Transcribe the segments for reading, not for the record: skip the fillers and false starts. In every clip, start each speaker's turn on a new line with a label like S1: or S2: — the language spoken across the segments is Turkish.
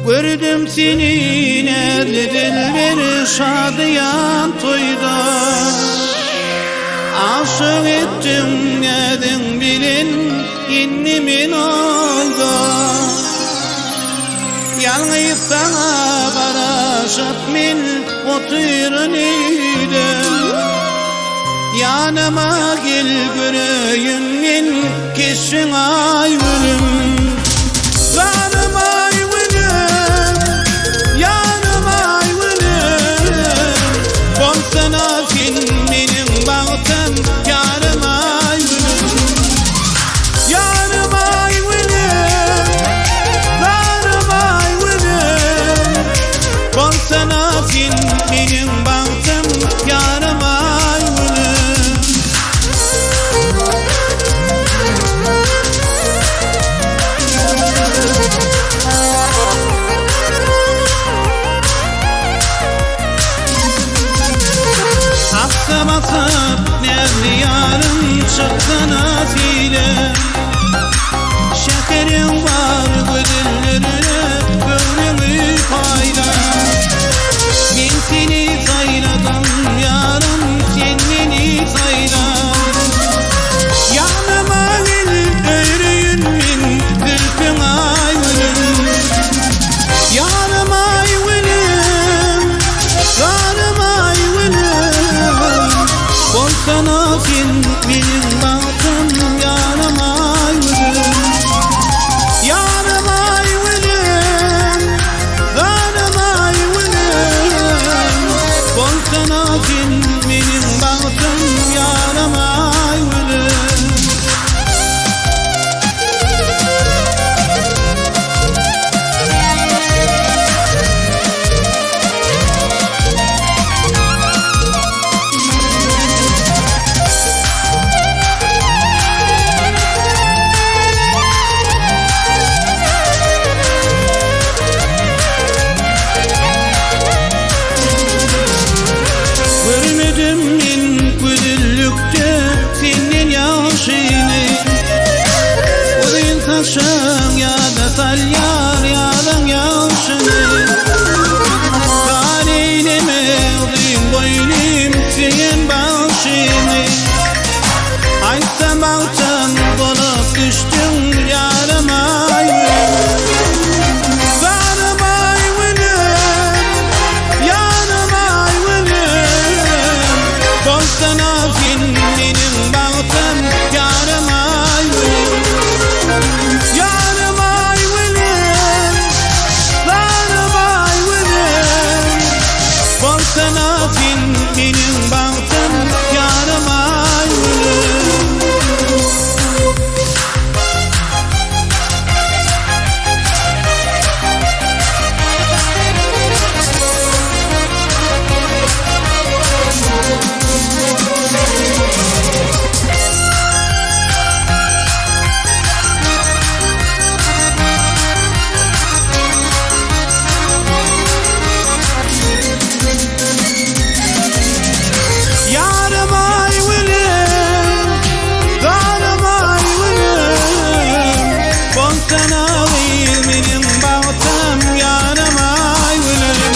S1: Gördüm senin erli dilleri şadiyan toyda. Aşık ettim edin bilin innimin oldu. Yalnız sana karışıp min oturun idim. Yanıma gel göreyim min kişin ay ölüm. Yanım ay ölüm, yanım ay ölüm. Bolsana sen benim bağıtım, yanım ay ölüm. Yanım ay ölüm, yanım ay ölüm. Bolsana sen benim bağıtım, yanım ay ölüm. Basıp nevli yarın çıktın azile. Şekerim var gözlerine böğrümü payla. Ben seni sayladım yarın sen beni sayla. Yanıma gel öğrüyün min gülpün ay ölüm. Yanıma ay ölüm, yanıma ay ölüm. Bolsana sen benim bağıtım, yanım ay ölüm. Yanım ay ölüm, yanım ay ölüm. Bolsana sen benim bağıtım, yanım ay ölüm. Görmedim min güdüllükte senin yaşını. Odayın taşın ya da salyar yalın yaşını. Taleyleme odayın boynum senin başını. Aysa bağtan dolup düştün yarım ay ölüm. Yarım ay ölüm, yarım ay ölüm. Bolsana sen benim bağıtım, yarım ay ölüm. Yarım ay ölüm, yarım ay ölüm. Bolsana sen benim bağıtım, yarım ay ölüm. Yarım ay ölüm, yarım ay ölüm. Bolsana benim bağıtım, yarım ay ölüm.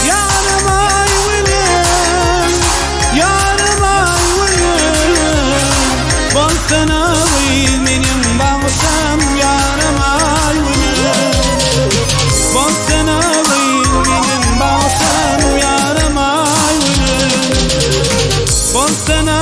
S1: Yarım ay ölüm, yarım ay ölüm. Bolsana benim bağıtım, yarım ay ölüm. Bolsana benim bağıtım, yarım ay ölüm. Bolsana